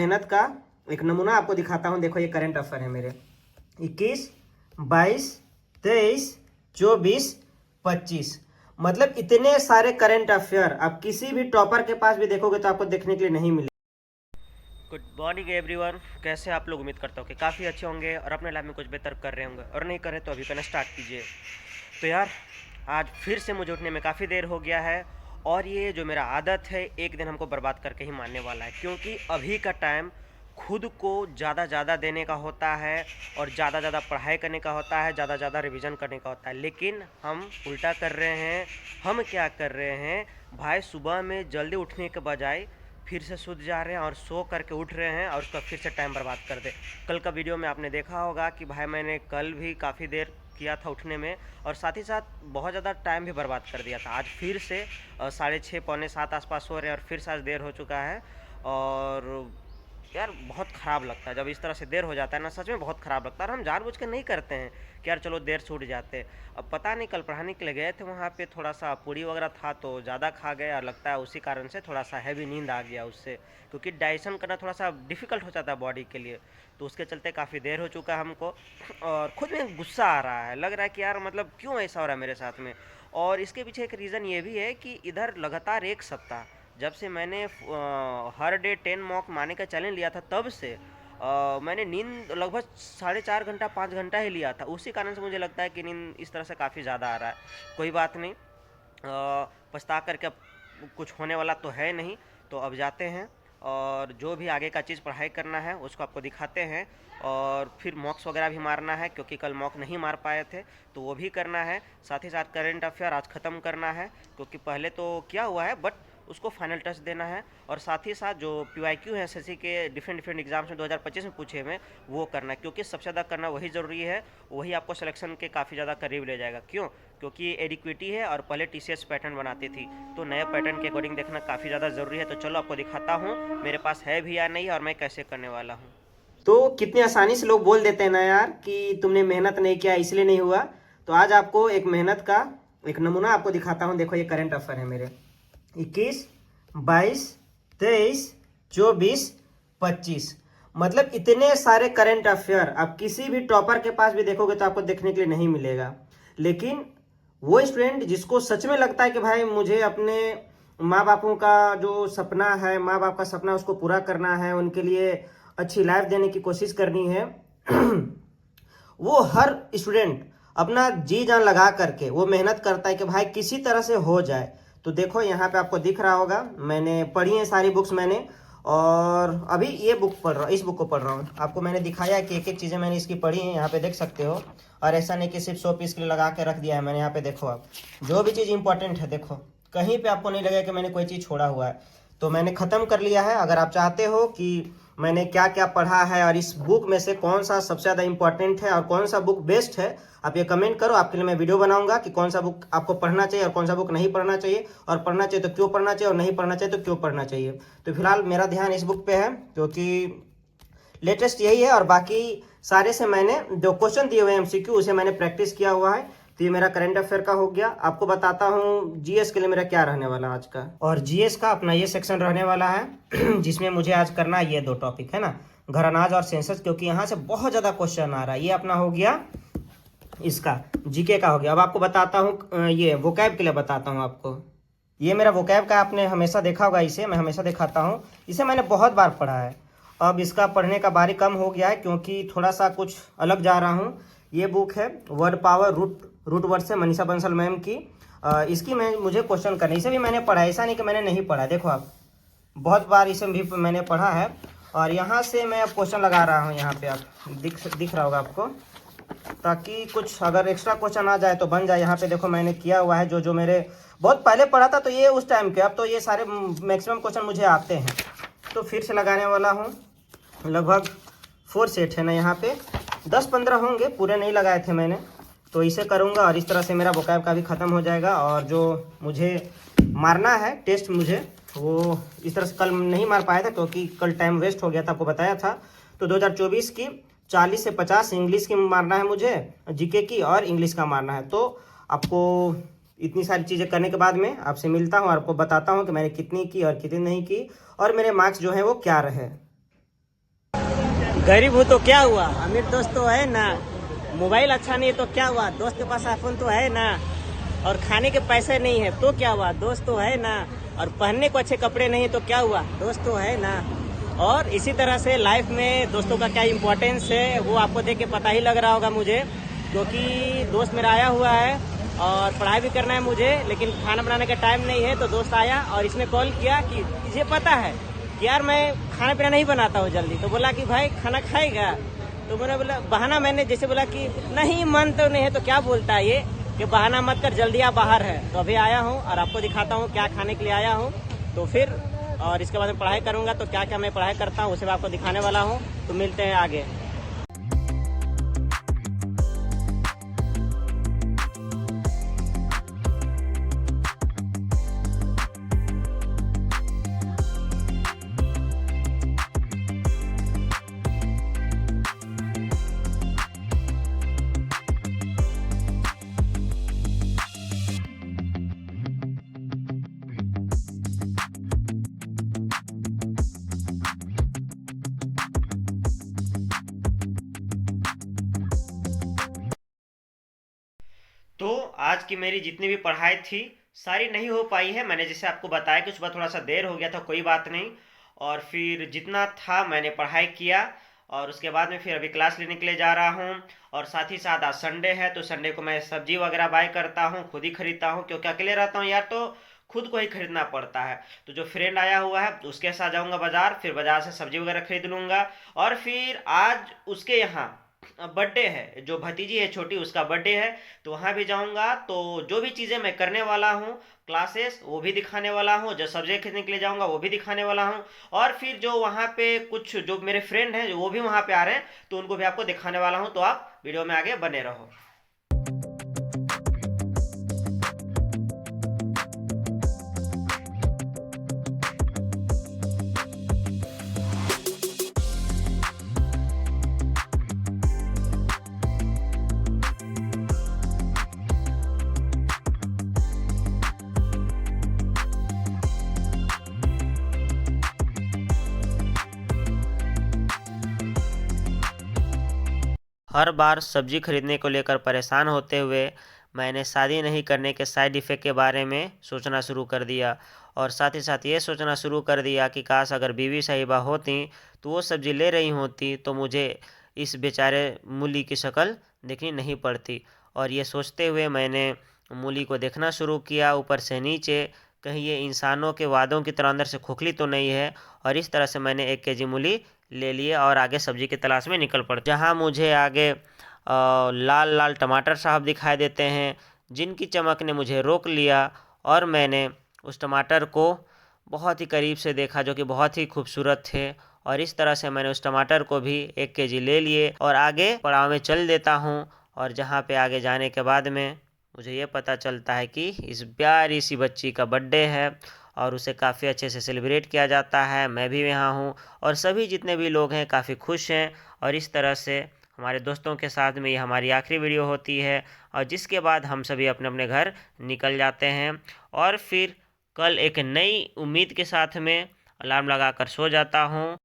मेहनत का एक नमूना आपको दिखाता हूँ। देखो ये करंट अफेयर है मेरे 21, 22, 23, 24, 25। मतलब इतने सारे करंट अफेयर आप किसी भी टॉपर के पास भी देखोगे तो आपको देखने के लिए नहीं मिले। Good morning everyone. कैसे आप लोग? उम्मीद करता हूँ कि काफ़ी अच्छे होंगे और अपने लाइफ में कुछ बेहतर कर रहे होंगे, और नहीं कर रहे तो अभी करना स्टार्ट कीजिए। तो यार, आज फिर से मुझे उठने में काफ़ी देर हो गया है, और ये जो मेरा आदत है एक दिन हमको बर्बाद करके ही मारने वाला है, क्योंकि अभी का टाइम खुद को ज़्यादा देने का होता है और ज़्यादा पढ़ाई करने का होता है, ज़्यादा रिवीजन करने का होता है। लेकिन हम उल्टा कर रहे हैं। हम क्या कर रहे हैं भाई, सुबह में जल्दी उठने के बजाय फिर से सूत जा रहे हैं और सो करके उठ रहे हैं और उसका फिर से टाइम बर्बाद कर दे। कल का वीडियो में आपने देखा होगा कि भाई मैंने कल भी काफ़ी देर किया था उठने में, और साथ ही साथ बहुत ज़्यादा टाइम भी बर्बाद कर दिया था। आज फिर से 6:30 पौने 7 आसपास हो रहे हैं और फिर से आज देर हो चुका है। और यार बहुत ख़राब लगता है जब इस तरह से देर हो जाता है ना, सच में बहुत ख़राब लगता है। और हम जानबूझ के नहीं करते हैं कि यार चलो देर से उठ जाते। अब पता नहीं, कल पढ़ाने के लिए गए थे, वहाँ पे थोड़ा सा पूड़ी वगैरह था तो ज़्यादा खा गए, और लगता है उसी कारण से थोड़ा सा हैवी नींद आ गया उससे, क्योंकि डाइजेशन करना थोड़ा सा डिफ़िकल्ट हो जाता है बॉडी के लिए। तो उसके चलते काफ़ी देर हो चुका है हमको, और खुद में गुस्सा आ रहा है। लग रहा है कि यार मतलब क्यों ऐसा हो रहा है मेरे साथ में। और इसके पीछे एक रीज़न ये भी है कि इधर लगातार एक सप्ताह जब से मैंने हर डे 10 मॉक मारने का चैलेंज लिया था, तब से मैंने नींद लगभग 4.5 घंटा 5 घंटा ही लिया था। उसी कारण से मुझे लगता है कि नींद इस तरह से काफ़ी ज़्यादा आ रहा है। कोई बात नहीं, पछता करके अब कुछ होने वाला तो है नहीं। तो अब जाते हैं और जो भी आगे का चीज़ पढ़ाई करना है उसको आपको दिखाते हैं, और फिर मॉक्स वगैरह भी मारना है, क्योंकि कल मॉक नहीं मार पाए थे तो वो भी करना है। साथ ही साथ करेंट अफेयर आज ख़त्म करना है, क्योंकि पहले तो किया हुआ है बट उसको फाइनल टच देना है। और साथ ही साथ जो PYQ है एसएससी के डिफरेंट एग्जाम्स में 2025 में पूछे हुए, वो करना है, क्योंकि सबसे ज़्यादा करना वही ज़रूरी है। वही आपको सिलेक्शन के काफ़ी ज़्यादा करीब ले जाएगा। क्यों? क्योंकि ये एडिक्विटी है और पहले TCS पैटर्न बनाती थी, तो नए पैटर्न के अकॉर्डिंग देखना काफ़ी ज़्यादा ज़रूरी है। तो चलो आपको दिखाता हूँ मेरे पास है भी या नहीं, और मैं कैसे करने वाला हूँ। तो कितनी आसानी से लोग बोल देते हैं ना यार कि तुमने मेहनत नहीं किया इसलिए नहीं हुआ। तो आज आपको एक मेहनत का एक नमूना आपको दिखाता हूँ। देखो ये करंट अफेयर है मेरे 21, 22, 23, 24, 25। मतलब इतने सारे करंट अफेयर आप किसी भी टॉपर के पास भी देखोगे तो आपको देखने के लिए नहीं मिलेगा। लेकिन वो स्टूडेंट जिसको सच में लगता है कि भाई मुझे अपने माँ बापों का जो सपना है, माँ बाप का सपना उसको पूरा करना है, उनके लिए अच्छी लाइफ देने की कोशिश करनी है वो हर स्टूडेंट अपना जी जान लगा करके वो मेहनत करता है कि भाई किसी तरह से हो जाए। तो देखो यहाँ पे आपको दिख रहा होगा, मैंने पढ़ी है सारी बुक्स मैंने, और अभी ये बुक पढ़ रहा हूँ, इस बुक को पढ़ रहा हूँ। आपको मैंने दिखाया कि एक एक चीज़ें मैंने इसकी पढ़ी हैं, यहाँ पे देख सकते हो। और ऐसा नहीं कि सिर्फ 100 पीस के लिए लगा के रख दिया है मैंने। यहाँ पे देखो आप, जो भी चीज़ इंपॉर्टेंट है देखो, कहीं पे आपको नहीं लगेगा कि मैंने कोई चीज़ छोड़ा हुआ है। तो मैंने ख़त्म कर लिया है। अगर आप चाहते हो कि मैंने क्या क्या पढ़ा है और इस बुक में से कौन सा सबसे ज़्यादा इंपॉर्टेंट है और कौन सा बुक बेस्ट है, आप ये कमेंट करो। आपके लिए मैं वीडियो बनाऊंगा कि कौन सा बुक आपको पढ़ना चाहिए और कौन सा बुक नहीं पढ़ना चाहिए, और पढ़ना चाहिए तो क्यों पढ़ना चाहिए, और नहीं पढ़ना चाहिए तो क्यों पढ़ना चाहिए। तो फिलहाल मेरा ध्यान इस बुक पे है, क्योंकि लेटेस्ट यही है। और बाकी सारे से मैंने जो क्वेश्चन दिए हुए हैं MCQ उसे मैंने प्रैक्टिस किया हुआ है। तो ये मेरा करंट अफेयर का हो गया। आपको बताता हूँ जीएस के लिए मेरा क्या रहने वाला आज का। और जीएस का अपना ये सेक्शन रहने वाला है जिसमें मुझे आज करना ये 2 टॉपिक है ना, घरानाज और सेंसस, क्योंकि यहाँ से बहुत ज़्यादा क्वेश्चन आ रहा है। ये अपना हो गया इसका जीके का हो गया। अब आपको बताता हूँ ये वोकैब के लिए बताता हूँ आपको। ये मेरा वोकैब का आपने हमेशा देखा होगा, इसे मैं हमेशा दिखाता हूँ। इसे मैंने बहुत बार पढ़ा है। अब इसका पढ़ने का बारी कम हो गया है क्योंकि थोड़ा सा कुछ अलग जा रहा हूँ। ये बुक है वर्ड पावर रूट वर्ड से मनीषा बंसल मैम की। इसकी मुझे क्वेश्चन करने, इसे भी मैंने पढ़ा है, ऐसा नहीं कि मैंने नहीं पढ़ा। देखो आप, बहुत बार इसे भी मैंने पढ़ा है। और यहाँ से मैं अब क्वेश्चन लगा रहा हूँ। यहाँ पे आप दिख रहा होगा आपको, ताकि कुछ अगर एक्स्ट्रा क्वेश्चन आ जाए तो बन जाए। यहाँ पे देखो मैंने किया हुआ है जो मेरे बहुत पहले पढ़ा था, तो ये उस टाइम के। अब तो ये सारे मैक्सिमम क्वेश्चन मुझे आते हैं, तो फिर से लगाने वाला हूँ। लगभग 4 सेट है ना, यहाँ पे 10-15 होंगे, पूरे नहीं लगाए थे मैंने। तो इसे करूँगा और इस तरह से मेरा वोकैब का भी ख़त्म हो जाएगा। और जो मुझे मारना है टेस्ट, मुझे वो इस तरह से कल नहीं मार पाया था क्योंकि कल टाइम वेस्ट हो गया था, आपको बताया था। तो 2024 की 40 से 50 इंग्लिश की मारना है मुझे, जीके की और इंग्लिश का मारना है। तो आपको इतनी सारी चीज़ें करने के बाद में आपसे मिलता हूँ और आपको बताता हूँ कि मैंने कितनी की और कितनी नहीं की, और मेरे मार्क्स जो हैं वो क्या रहे। गरीब हूँ तो क्या हुआ, अमीर दोस्त तो है ना। मोबाइल अच्छा नहीं है तो क्या हुआ, दोस्त के पास आईफोन तो है ना। और खाने के पैसे नहीं है तो क्या हुआ, दोस्त तो है ना। और पहनने को अच्छे कपड़े नहीं है तो क्या हुआ, दोस्त तो है ना। और इसी तरह से लाइफ में दोस्तों का क्या इम्पोर्टेंस है वो आपको देख के पता ही लग रहा होगा मुझे, क्योंकि दोस्त मेरा आया हुआ है और पढ़ाई भी करना है मुझे, लेकिन खाना बनाने का टाइम नहीं है। तो दोस्त आया और इसने कॉल किया कि तुझे पता है कि यार मैं खाना पीना नहीं बनाता हूँ जल्दी। तो बोला कि भाई खाना खाएगा। तो मैंने बोला बहाना, मैंने जैसे बोला कि नहीं मन तो नहीं है तो क्या बोलता है ये कि बहाना मत कर, जल्दी आ बाहर है। तो अभी आया हूँ और आपको दिखाता हूँ क्या खाने के लिए आया हूँ। तो फिर और इसके बाद में पढ़ाई करूँगा, तो क्या क्या मैं पढ़ाई करता हूँ उसे मैं आपको दिखाने वाला हूँ। तो मिलते हैं आगे। तो आज की मेरी जितनी भी पढ़ाई थी सारी नहीं हो पाई है। मैंने जैसे आपको बताया कि सुबह थोड़ा सा देर हो गया था, कोई बात नहीं। और फिर जितना था मैंने पढ़ाई किया और उसके बाद में फिर अभी क्लास लेने के लिए जा रहा हूँ। और साथ ही साथ आज संडे है तो संडे को मैं सब्जी वगैरह बाय करता हूँ, खुद ही खरीदता हूँ, क्योंकि अकेले रहता हूँ यार तो खुद को ही खरीदना पड़ता है। तो जो फ्रेंड आया हुआ है उसके साथ जाऊँगा बाज़ार, फिर बाज़ार से सब्जी वगैरह खरीद लूँगा। और फिर आज उसके यहाँ बर्थडे है, जो भतीजी है छोटी उसका बर्थडे है, तो वहाँ भी जाऊँगा। तो जो भी चीज़ें मैं करने वाला हूँ क्लासेस वो भी दिखाने वाला हूँ, जो सब्जेक्ट खरीदने के लिए जाऊँगा वो भी दिखाने वाला हूँ। और फिर जो वहाँ पे कुछ जो मेरे फ्रेंड हैं वो भी वहाँ पे आ रहे हैं तो उनको भी आपको दिखाने वाला हूँ। तो आप वीडियो में आगे बने रहो। हर बार सब्जी खरीदने को लेकर परेशान होते हुए मैंने शादी नहीं करने के साइड इफ़ेक्ट के बारे में सोचना शुरू कर दिया। और साथ ही साथ ये सोचना शुरू कर दिया कि काश अगर बीवी साहिबा होती तो वो सब्जी ले रही होती तो मुझे इस बेचारे मूली की शक्ल देखनी नहीं पड़ती। और ये सोचते हुए मैंने मूली को देखना शुरू किया ऊपर से नीचे, कहीं ये इंसानों के वादों की तरह अंदर से खोखली तो नहीं है। और इस तरह से मैंने 1 kg मूली ले लिए और आगे सब्जी की तलाश में निकल पड़ते। जहाँ मुझे आगे लाल लाल टमाटर साहब दिखाई देते हैं जिनकी चमक ने मुझे रोक लिया। और मैंने उस टमाटर को बहुत ही करीब से देखा जो कि बहुत ही खूबसूरत थे। और इस तरह से मैंने उस टमाटर को भी 1 kg ले लिए और आगे पड़ाव में चल देता हूँ। और जहाँ पे आगे जाने के बाद में मुझे ये पता चलता है कि इस प्यारी सी बच्ची का बर्थडे है और उसे काफ़ी अच्छे से सेलिब्रेट किया जाता है। मैं भी यहाँ हूँ और सभी जितने भी लोग हैं काफ़ी खुश हैं। और इस तरह से हमारे दोस्तों के साथ में ये हमारी आखिरी वीडियो होती है और जिसके बाद हम सभी अपने अपने घर निकल जाते हैं। और फिर कल एक नई उम्मीद के साथ में अलार्म लगाकर सो जाता हूँ।